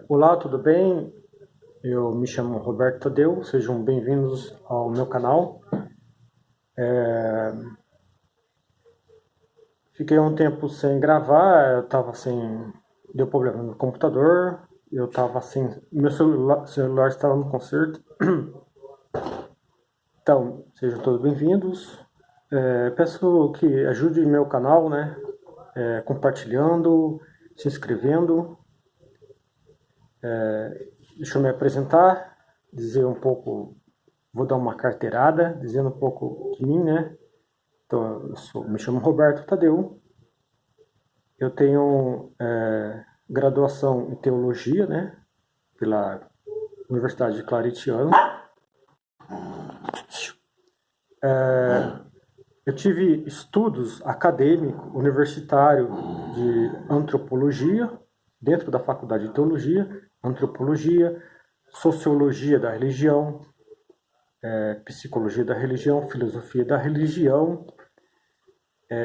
Olá, tudo bem? Eu me chamo Roberto Tadeu, sejam bem-vindos ao meu canal. Fiquei um tempo sem gravar, eu estava sem. Deu problema no computador, eu estava sem. Meu celular estava no concerto. Então, sejam todos bem-vindos. Peço que ajude meu canal, né? Compartilhando, se inscrevendo. Deixa eu me apresentar, dizer um pouco, vou dar uma carteirada, dizendo um pouco de mim, né? Então, me chamo Roberto Tadeu, eu tenho graduação em teologia, né? Pela Universidade de Claretiano. Eu tive estudos acadêmicos, universitários de antropologia, dentro da faculdade de teologia, antropologia, sociologia da religião, psicologia da religião, filosofia da religião,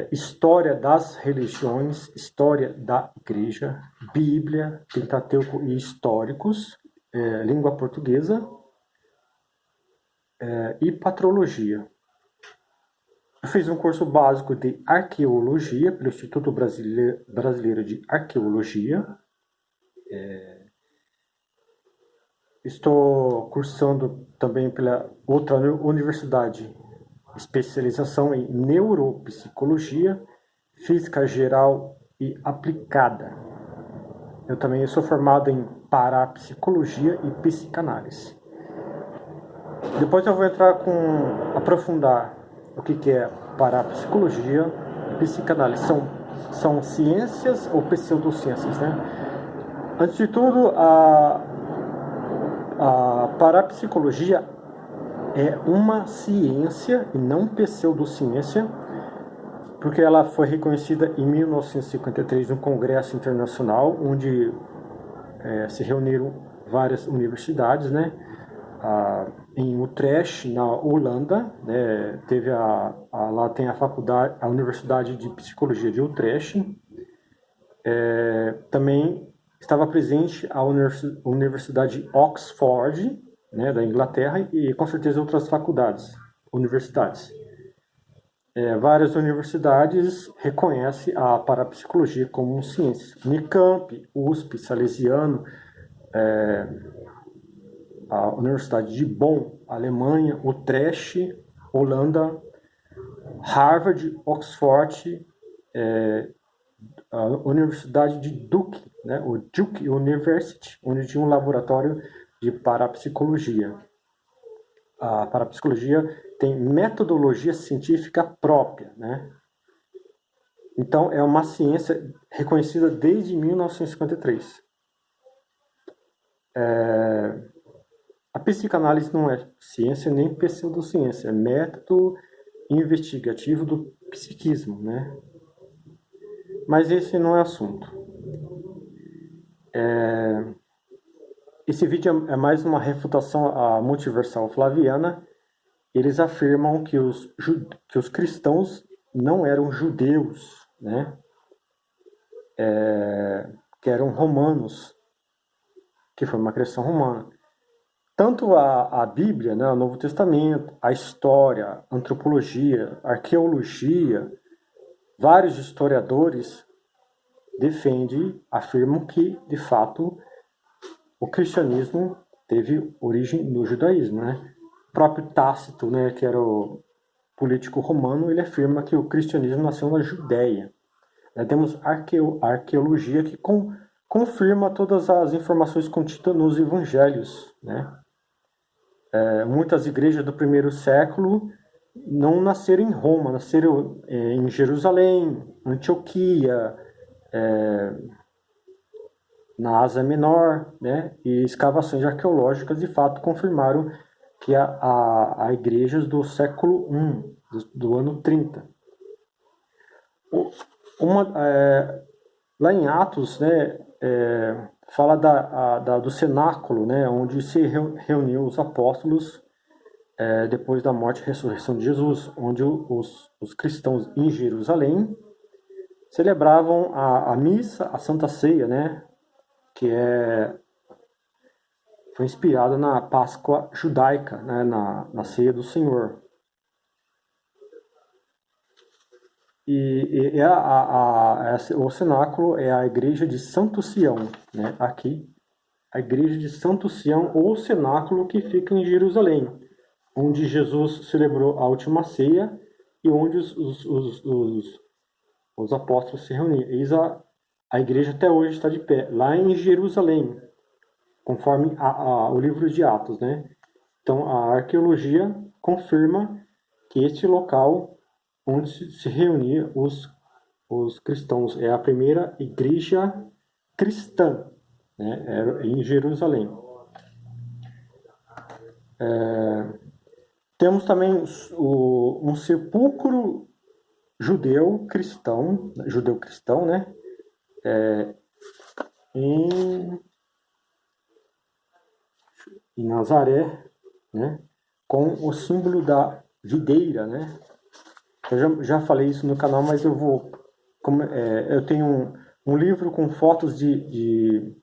história das religiões, história da igreja, Bíblia, Pentateuco e históricos, língua portuguesa e patrologia. Eu fiz um curso básico de arqueologia pelo Instituto Brasileiro de Arqueologia. Estou cursando também pela outra universidade, especialização em neuropsicologia, física geral e aplicada. Eu também sou formado em parapsicologia e psicanálise. Depois eu vou aprofundar o que é parapsicologia e psicanálise. São ciências ou pseudociências, né? Antes de tudo, a parapsicologia é uma ciência e não pseudociência, porque ela foi reconhecida em 1953 no Congresso Internacional, onde se reuniram várias universidades, né? Em Utrecht, na Holanda, né? Lá tem a Universidade de Psicologia de Utrecht. Também estava presente a Universidade de Oxford, né, da Inglaterra, e com certeza outras universidades. Várias universidades reconhecem a parapsicologia como ciência. Unicamp, USP, Salesiano, a Universidade de Bonn, Alemanha, Utrecht, Holanda, Harvard, Oxford, a Universidade de Duke, né, o Duke University, onde tinha um laboratório de parapsicologia. A parapsicologia tem metodologia científica própria, né? Então, é uma ciência reconhecida desde 1953. A psicanálise não é ciência nem pseudociência, é método investigativo do psiquismo, né? Mas esse não é assunto. Esse vídeo é mais uma refutação à multiversal flaviana. Eles afirmam que os cristãos não eram judeus, né? Que eram romanos, que foi uma criação romana. Tanto a Bíblia, né, o Novo Testamento, a história, a antropologia, a arqueologia, vários historiadores afirmam que, de fato, o cristianismo teve origem no judaísmo, né? O próprio Tácito, né, que era o político romano, ele afirma que o cristianismo nasceu na Judéia. Temos a arqueologia que confirma todas as informações contidas nos evangelhos, né? Muitas igrejas do primeiro século não nasceram em Roma, nasceram em Jerusalém, Antioquia, na Ásia Menor, né? E escavações arqueológicas de fato confirmaram que há igrejas do século I, do ano 30. Lá em Atos, né, fala do cenáculo, né, onde se reuniu os apóstolos depois da morte e ressurreição de Jesus, onde os cristãos em Jerusalém celebravam a missa, a Santa Ceia, né, que foi inspirada na Páscoa judaica, né, na ceia do Senhor. E o cenáculo é a igreja de Santo Sião, né? Aqui, a igreja de Santo Sião, ou cenáculo que fica em Jerusalém, onde Jesus celebrou a última ceia e onde os apóstolos se reuniram. Eis a igreja até hoje está de pé, lá em Jerusalém, conforme o livro de Atos, né? Então, a arqueologia confirma que este local onde se reuniam os cristãos é a primeira igreja cristã, né? Era em Jerusalém. Temos também um sepulcro judeu-cristão, né? Em Nazaré, né? Com o símbolo da videira, né? Eu já falei isso no canal, mas eu tenho um livro com fotos de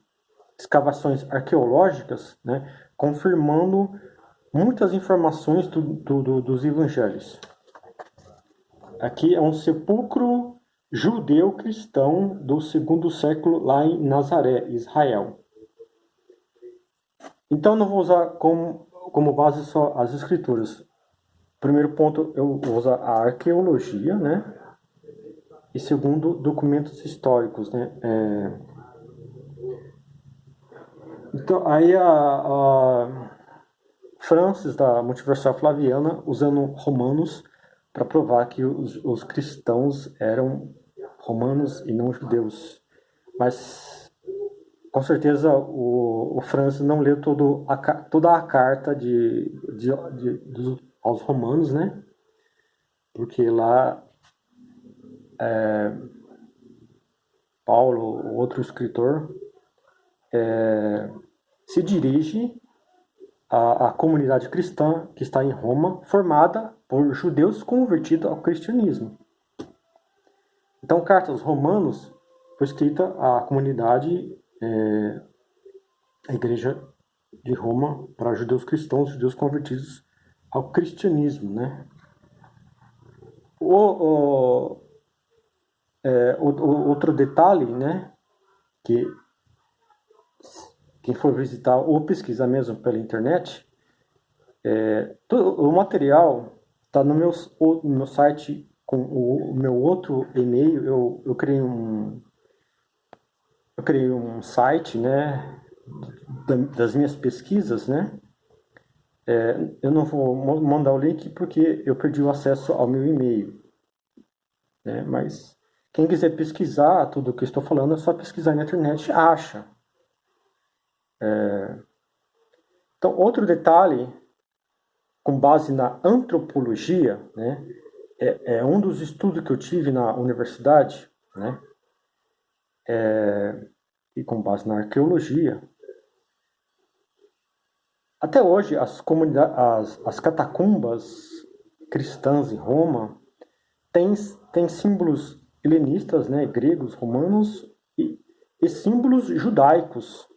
escavações arqueológicas, né? Confirmando muitas informações dos evangelhos. Aqui é um sepulcro judeu-cristão do 2º século lá em Nazaré, Israel. Então não vou usar como base só as escrituras. Primeiro ponto, eu vou usar a arqueologia, né? E segundo, documentos históricos, né? Então, aí a Francis, da Multiversal Flaviana, usando Romanos para provar que os cristãos eram romanos e não judeus. Mas, com certeza, o Francis não leu toda a carta aos romanos, né? Porque lá Paulo, outro escritor, se dirige à comunidade cristã que está em Roma, formada por judeus convertidos ao cristianismo. Então, carta aos Romanos foi escrita à comunidade, a igreja de Roma, para judeus cristãos, judeus convertidos ao cristianismo, né? Outro detalhe, né, que quem for visitar ou pesquisar mesmo pela internet, o material está no meu site com o meu outro e-mail. Eu criei um site, né, das minhas pesquisas, né? Eu não vou mandar o link porque eu perdi o acesso ao meu e-mail, né? Mas quem quiser pesquisar tudo o que eu estou falando, é só pesquisar na internet, acha. Então, outro detalhe, com base na antropologia, né, um dos estudos que eu tive na universidade, né, e com base na arqueologia. Até hoje, as catacumbas cristãs em Roma têm símbolos helenistas, né, gregos, romanos e símbolos judaicos.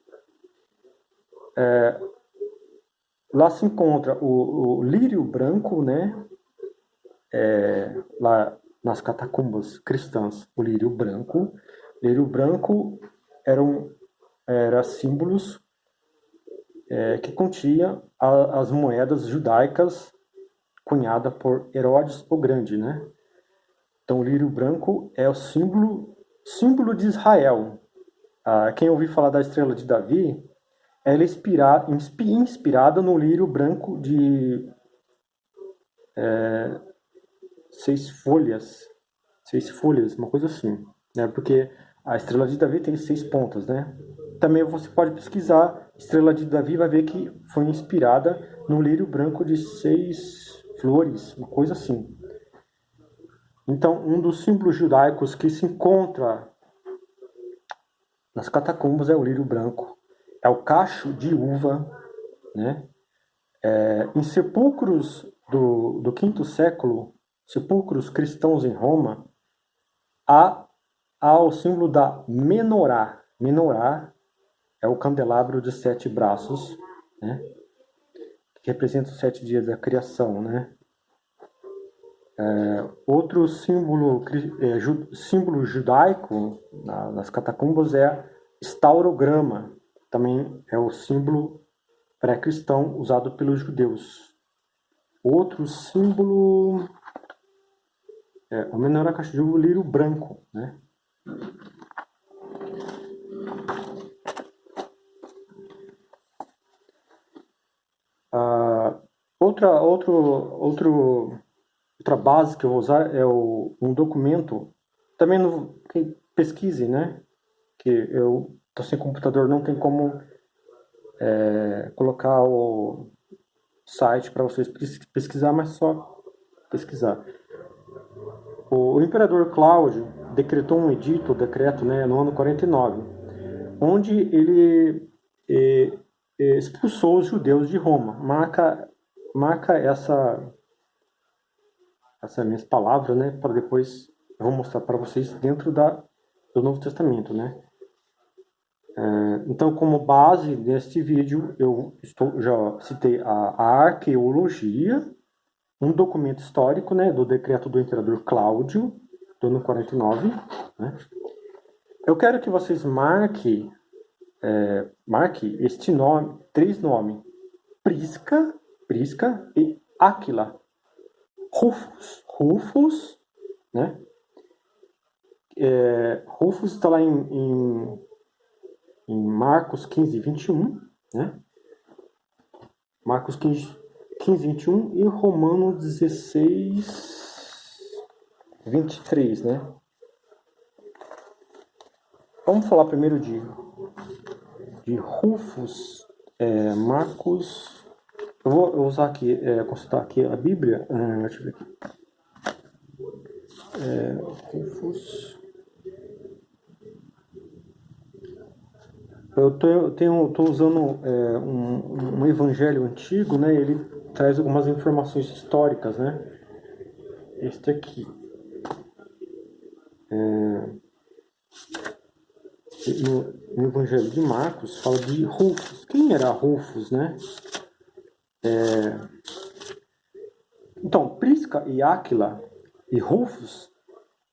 Lá se encontra o lírio branco, né? Lá nas catacumbas cristãs, o lírio branco. Lírio branco era símbolos que continha as moedas judaicas cunhada por Herodes o Grande, né? Então, o lírio branco é o símbolo de Israel. Quem ouviu falar da estrela de Davi, ela é inspirada no lírio branco de 6 folhas, uma coisa assim, né? Porque a estrela de Davi tem 6 pontas, né? Também você pode pesquisar estrela de Davi, vai ver que foi inspirada no lírio branco de 6 flores, uma coisa assim. Então, um dos símbolos judaicos que se encontra nas catacumbas é o lírio branco, é o cacho de uva, né? Em sepulcros do 5º século, sepulcros cristãos em Roma, há o símbolo da menorá. Menorá é o candelabro de 7 braços, né? Que representa os 7 dias da criação, né? Outro símbolo, símbolo judaico nas catacumbas é estaurograma, também é o símbolo pré-cristão usado pelos judeus. Outro símbolo é o Menaracaxi de lírio branco, né? Outra base que eu vou usar é um documento, também quem pesquise, né? Que eu estou sem computador, não tem como colocar o site para vocês pesquisar, mas só pesquisar. O imperador Cláudio decretou um decreto, né, no ano 49, onde ele expulsou os judeus de Roma. Marca essas minhas palavras, né, para depois eu vou mostrar para vocês dentro do Novo Testamento, né. Então, como base neste vídeo, já citei a arqueologia, um documento histórico, né, do decreto do imperador Cláudio, do ano 49. Né? Eu quero que vocês marque este nome, 3 nomes: Prisca e Áquila. Rufus, né? Rufus está lá em Marcos 15, 21, né? Marcos 15, 21 e Romanos 16, 23, né? Vamos falar primeiro de Rufus, Marcos. Eu vou usar aqui, consultar aqui a Bíblia. Deixa eu ver aqui. Rufus. Eu estou usando um evangelho antigo, né? Ele traz algumas informações históricas, né? Este aqui. No evangelho de Marcos fala de Rufus. Quem era Rufus, né? Então, Prisca e Áquila e Rufus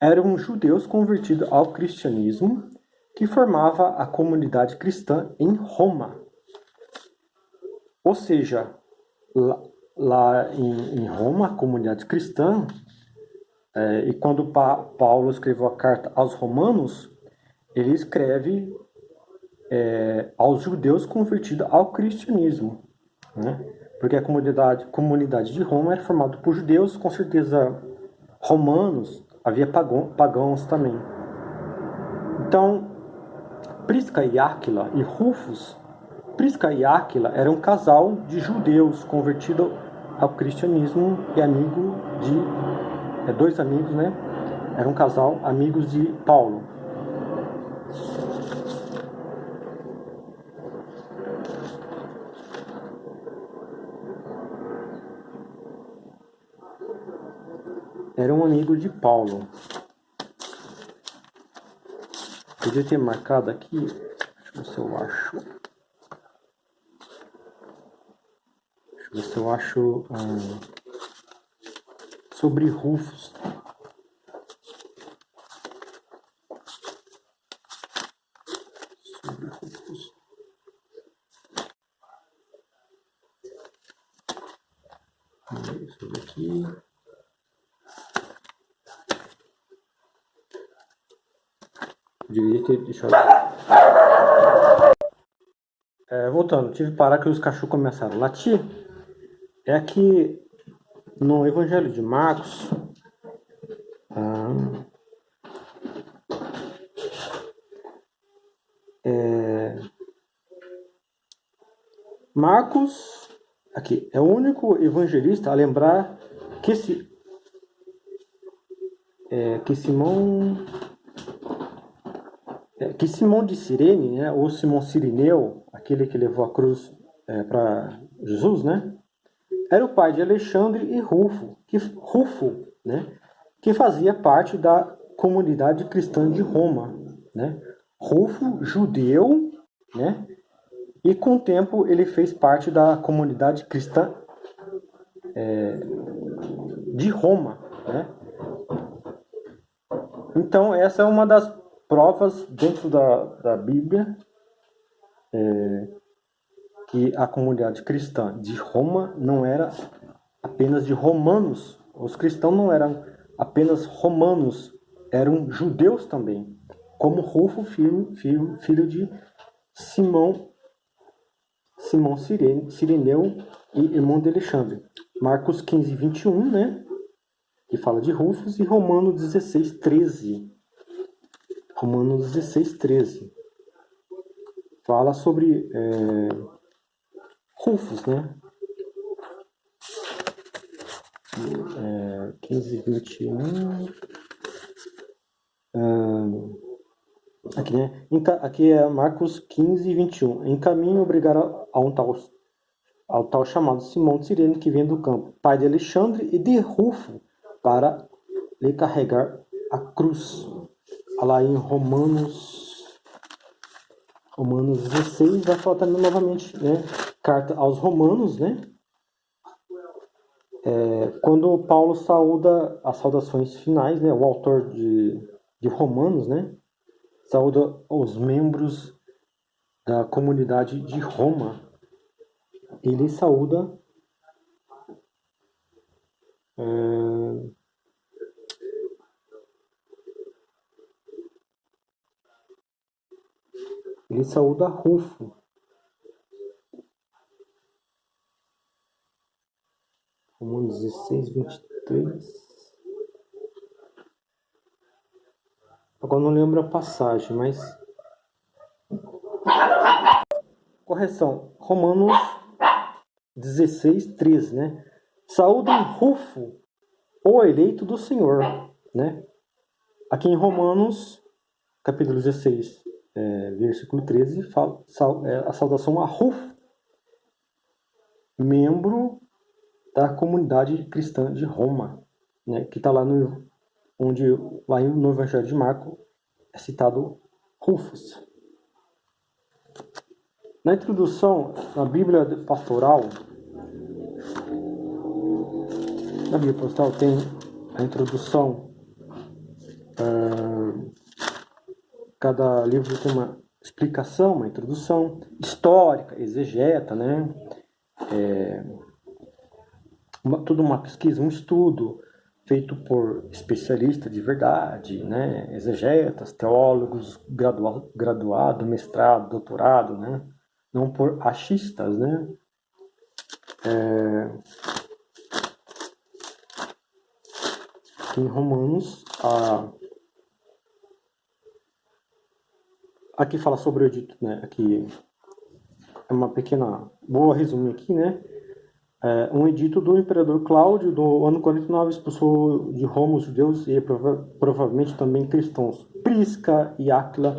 eram judeus convertidos ao cristianismo que formava a comunidade cristã em Roma. Ou seja, lá em Roma, a comunidade cristã, e quando Paulo escreveu a carta aos romanos, ele escreve aos judeus convertidos ao cristianismo, né? Porque a comunidade de Roma era formada por judeus, com certeza romanos, havia pagãos também. Então, Prisca e Áquila e Rufus. Prisca e Áquila eram um casal de judeus convertidos ao cristianismo e amigo de... 2 amigos, né? Era um casal amigos de Paulo. Era um amigo de Paulo. Podia ter marcado aqui. Deixa eu ver se eu acho. Deixa eu ver se eu acho sobre Rufus. Sobre Rufus. Deixa eu ver aqui. Devia ter deixado. Voltando, tive que parar que os cachorros começaram a latir. É aqui no Evangelho de Marcos. Marcos, aqui, é o único evangelista a lembrar que Simão de Cirene, né, ou Simão Cirineu, aquele que levou a cruz para Jesus, né, era o pai de Alexandre e Rufo, né, que fazia parte da comunidade cristã de Roma, né. Rufo, judeu, né, E com o tempo ele fez parte da comunidade cristã de Roma, né? Então essa é uma das provas dentro da Bíblia que a comunidade cristã de Roma não era apenas de romanos. Os cristãos não eram apenas romanos, eram judeus também, como Rufo, filho de Simão Cireneu e irmão de Alexandre. Marcos 15, 21, né? Que fala de Rufus, e Romanos 16, 13. Romanos 16, 13. Fala sobre Rufus, né? 15, 21. Aqui, né? Aqui é Marcos 15, 21. Em caminho obrigaram ao tal chamado Simão de Cirene, que vinha do campo, pai de Alexandre e de Rufo, para lhe carregar a cruz. Lá em Romanos 16, vai falar também novamente, né? Carta aos Romanos, né? Quando Paulo saúda as saudações finais, né? O autor de Romanos, né? Saúda os membros da comunidade de Roma. Ele saúda Rufo. Romanos 16, 23. Agora não lembro a passagem, mas... Correção. Romanos 16, 13, né? Saúdem Rufo, o eleito do Senhor, né? Aqui em Romanos, capítulo 16, versículo 13, fala a saudação a Rufo, membro da comunidade cristã de Roma, né? Que está lá no Evangelho de Marcos é citado Rufus. Na introdução, na Bíblia Pastoral, tem a introdução. Cada livro tem uma explicação, uma introdução histórica, exegeta, né? Tudo uma pesquisa, um estudo feito por especialistas de verdade, né? Exegetas, teólogos, graduado, mestrado, doutorado, né? Não por achistas, né? Em Romanos, aqui fala sobre o edito, né? Aqui é uma pequena, vou resumir aqui, né? Um edito do imperador Cláudio do ano 49 expulsou de Roma os judeus e provavelmente também cristãos. Prisca e Áquila,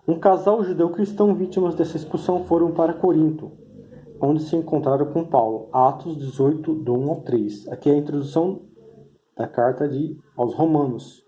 um casal judeu-cristão vítimas dessa expulsão, foram para Corinto, onde se encontraram com Paulo. Atos 18, do 1 ao 3. Aqui é a introdução da carta aos Romanos.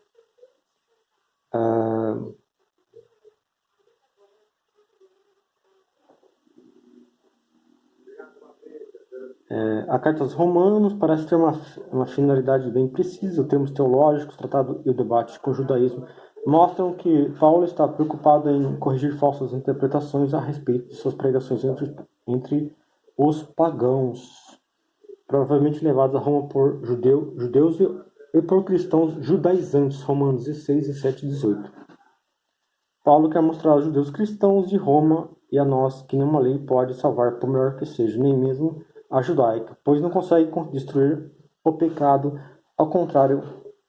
A carta aos Romanos parece ter uma finalidade bem precisa. Os termos teológicos, tratado e o debate com o judaísmo mostram que Paulo está preocupado em corrigir falsas interpretações a respeito de suas pregações entre os pagãos, provavelmente levados a Roma por judeus e por cristãos judaizantes. Romanos 16, 17 e 18. Paulo quer mostrar aos judeus cristãos de Roma e a nós que nenhuma lei pode salvar, por melhor que seja, nem mesmo a judaica, pois não consegue destruir o pecado. Ao contrário,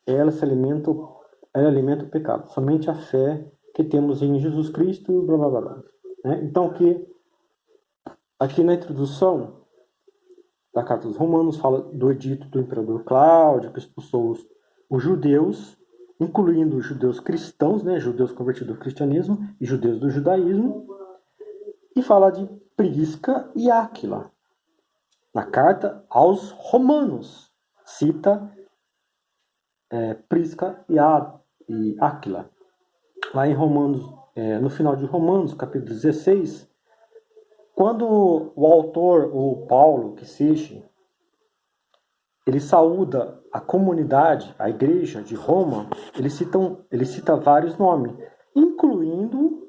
ela alimenta o pecado. Somente a fé que temos em Jesus Cristo, blá blá blá. Né? Então, aqui na introdução da carta dos Romanos fala do edito do imperador Cláudio, que expulsou os judeus, incluindo os judeus cristãos, né? Judeus convertidos ao cristianismo e judeus do judaísmo, e fala de Prisca e Áquila. Na carta aos Romanos, cita Prisca e Áquila. Lá em Romanos, no final de Romanos, capítulo 16, Quando o autor, o Paulo, que seja, ele saúda a comunidade, a igreja de Roma, ele cita vários nomes, incluindo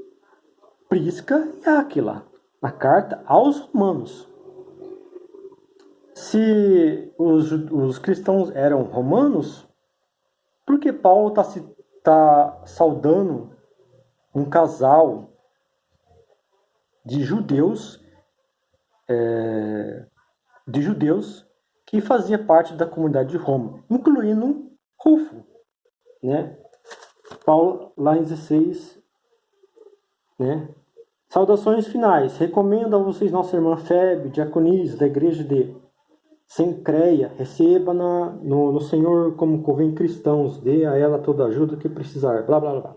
Prisca e Áquila, na carta aos romanos. Se os cristãos eram romanos, por que Paulo está saudando um casal de judeus que fazia parte da comunidade de Roma, incluindo Rufo, né? Paulo, lá em 16, né? Saudações finais. Recomendo a vocês nossa irmã Febe, diaconisa da igreja de Sencreia. Receba no Senhor como convém cristãos. Dê a ela toda a ajuda que precisar. Blá, blá, blá.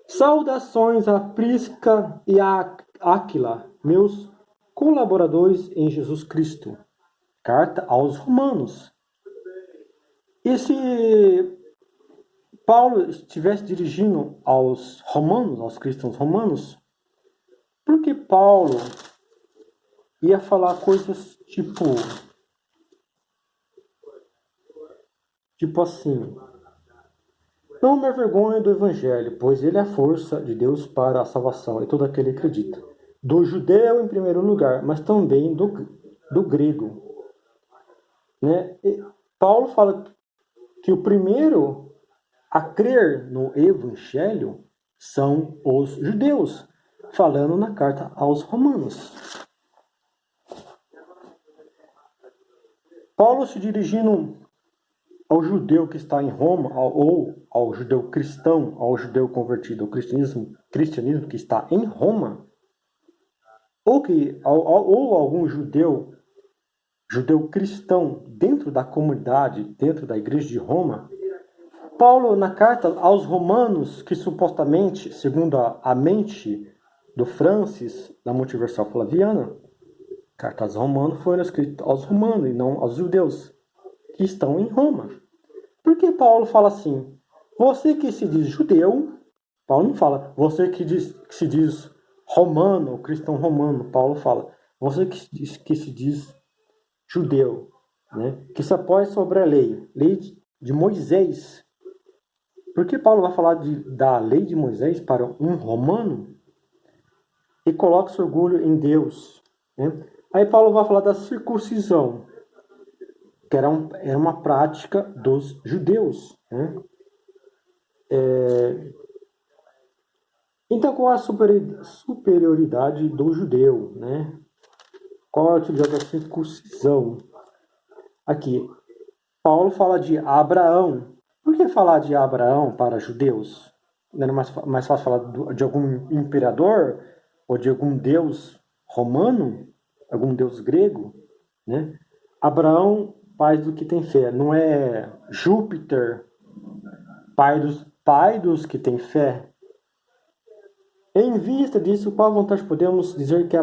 Saudações a Prisca e a Áquila, meus colaboradores em Jesus Cristo. Carta aos Romanos. E se Paulo estivesse dirigindo aos romanos, aos cristãos romanos, por que Paulo ia falar coisas tipo assim: não me avergonhe do evangelho, pois ele é a força de Deus para a salvação, e todo aquele que acredita. Do judeu em primeiro lugar, mas também do grego. Né? Paulo fala que o primeiro a crer no evangelho são os judeus, falando na carta aos romanos. Paulo se dirigindo ao judeu que está em Roma, ou ao judeu cristão, ao judeu convertido ao cristianismo que está em Roma, ou algum judeu cristão dentro da comunidade, dentro da igreja de Roma, Paulo, na carta aos romanos, que supostamente, segundo a mente do Francis, da Multiversal Flaviana, cartas aos romanos foram escritas aos romanos e não aos judeus que estão em Roma. Por que Paulo fala assim? Você que se diz judeu, Paulo não fala, você que se diz romano, cristão romano, Paulo fala, você que se diz judeu, né? Que se apoia sobre a lei de Moisés. Por que Paulo vai falar da lei de Moisés para um romano? E coloca seu orgulho em Deus, né? Aí Paulo vai falar da circuncisão, que era uma prática dos judeus, né? Então, qual a superioridade do judeu, né? Qual a utilidade da circuncisão? Aqui, Paulo fala de Abraão. Por que falar de Abraão para judeus? Não era mais fácil falar de algum imperador ou de algum deus romano, algum deus grego, né? Abraão, pai do que tem fé. Não é Júpiter, pai dos que tem fé. Em vista disso, qual vantagem podemos dizer que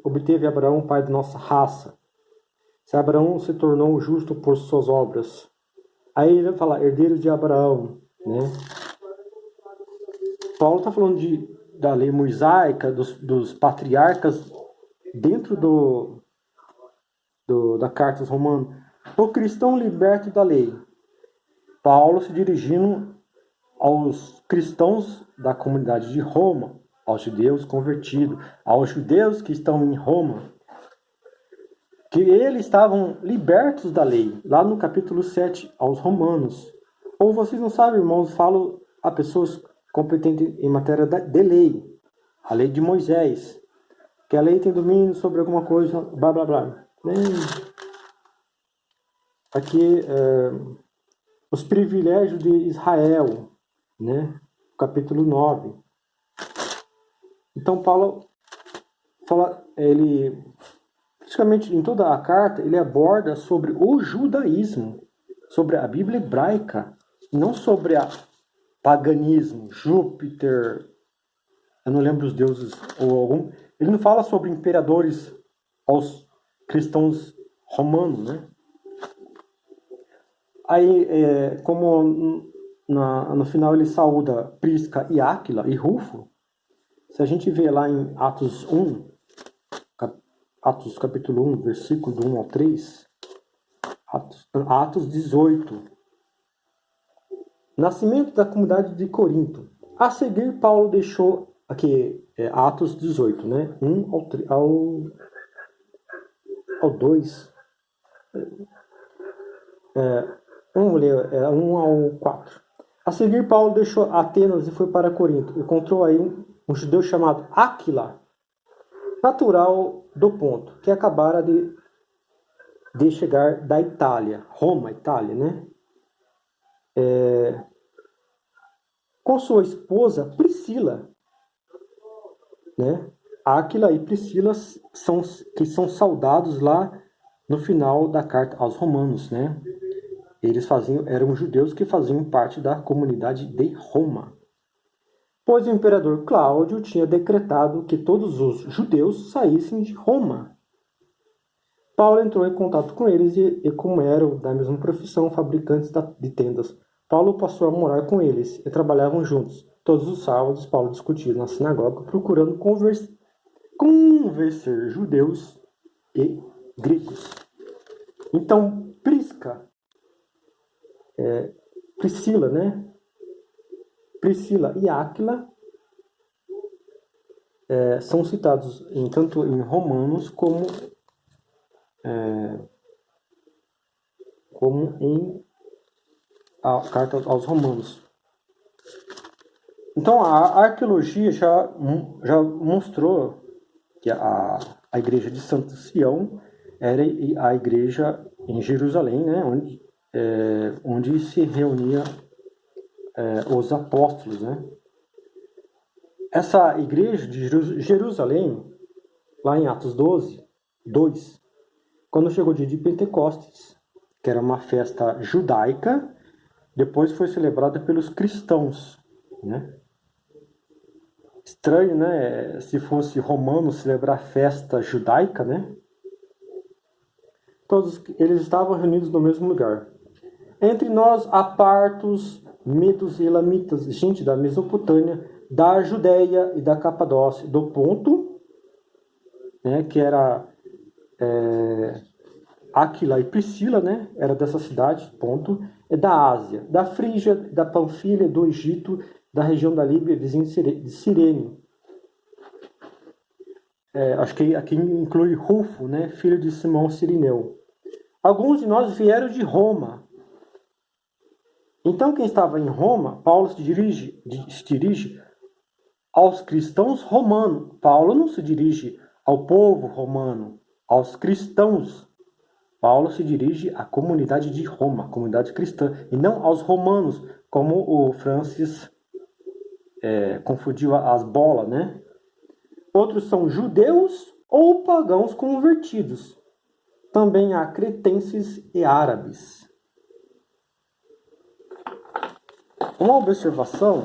obteve Abraão, pai da nossa raça? Se Abraão se tornou justo por suas obras. Aí ele vai falar, herdeiro de Abraão, né? Paulo está falando da lei mosaica, dos patriarcas, dentro da carta aos Romanos. O cristão liberto da lei. Paulo se dirigindo aos cristãos da comunidade de Roma, aos judeus convertidos, aos judeus que estão em Roma, que eles estavam libertos da lei, lá no capítulo 7, aos romanos. Ou vocês não sabem, irmãos, falo a pessoas competentes em matéria de lei, a lei de Moisés, que a lei tem domínio sobre alguma coisa, blá blá blá. Aqui, os privilégios de Israel, né? Capítulo 9. Então, Paulo fala, praticamente em toda a carta, ele aborda sobre o judaísmo, sobre a Bíblia hebraica, não sobre o paganismo, Júpiter, eu não lembro os deuses, ou algum. Ele não fala sobre imperadores aos cristãos romanos, né? Aí, como no final ele saúda Prisca e Áquila e Rufo, se a gente vê lá em Atos 1, Atos capítulo 1, versículo do 1 ao 3. Atos 18. Nascimento da comunidade de Corinto. A seguir, Paulo deixou, aqui, Atos 18, né? 1 ao 2. Vamos ler 1 ao 4. A seguir, Paulo deixou Atenas e foi para Corinto. Encontrou aí um judeu chamado Áquila, natural do Ponto, que acabara de chegar da Itália, Roma, Itália, né? Com sua esposa Priscila, né? Áquila e Priscila são saudados lá no final da carta aos Romanos, né? Eles eram judeus que faziam parte da comunidade de Roma, pois o imperador Cláudio tinha decretado que todos os judeus saíssem de Roma. Paulo entrou em contato com eles e como eram da mesma profissão, fabricantes de tendas, Paulo passou a morar com eles e trabalhavam juntos. Todos os sábados, Paulo discutia na sinagoga, procurando convencer judeus e gregos. Então, Priscila, né? Priscila e Áquila são citados tanto em Romanos como em a carta aos Romanos. Então, a arqueologia já mostrou que a igreja de Santo Sião era a igreja em Jerusalém, né, onde se reuniam os apóstolos, né? Essa igreja de Jerusalém, lá em Atos 12, 2, quando chegou o dia de Pentecostes, que era uma festa judaica, depois foi celebrada pelos cristãos, né? Estranho, né? Se fosse romano celebrar festa judaica, né? Todos eles estavam reunidos no mesmo lugar. Entre nós há partos, medos e elamitas, gente da Mesopotâmia, da Judéia e da Capadócia, do Ponto, né? Que era Áquila e Priscila, né? Era dessa cidade, Ponto, da Ásia, da Frígia, da Panfilha, do Egito, da região da Líbia, vizinho de Cirene. Acho que aqui inclui Rufo, né? Filho de Simão Cirineu. Alguns de nós vieram de Roma. Então, quem estava em Roma, Paulo se dirige aos cristãos romanos. Paulo não se dirige ao povo romano, aos cristãos. Paulo se dirige à comunidade de Roma, comunidade cristã, e não aos romanos, como o Francis confundiu as bolas, né? Outros são judeus ou pagãos convertidos. Também há cretenses e árabes. Uma observação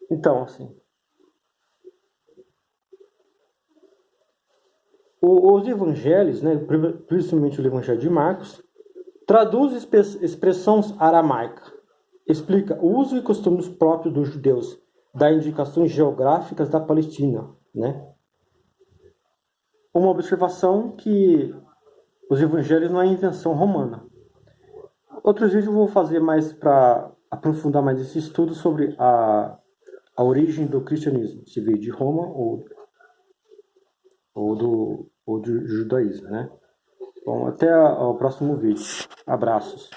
então, assim, os evangelhos, né, principalmente o evangelho de Marcos, traduz expressões aramaicas, explica o uso e costumes próprios dos judeus, dá indicações geográficas da Palestina, né? Uma observação que os evangelhos não é invenção romana. Outros vídeos eu vou fazer mais para aprofundar mais esse estudo sobre a origem do cristianismo, se veio de Roma ou do judaísmo, né? Bom, até o próximo vídeo. Abraços.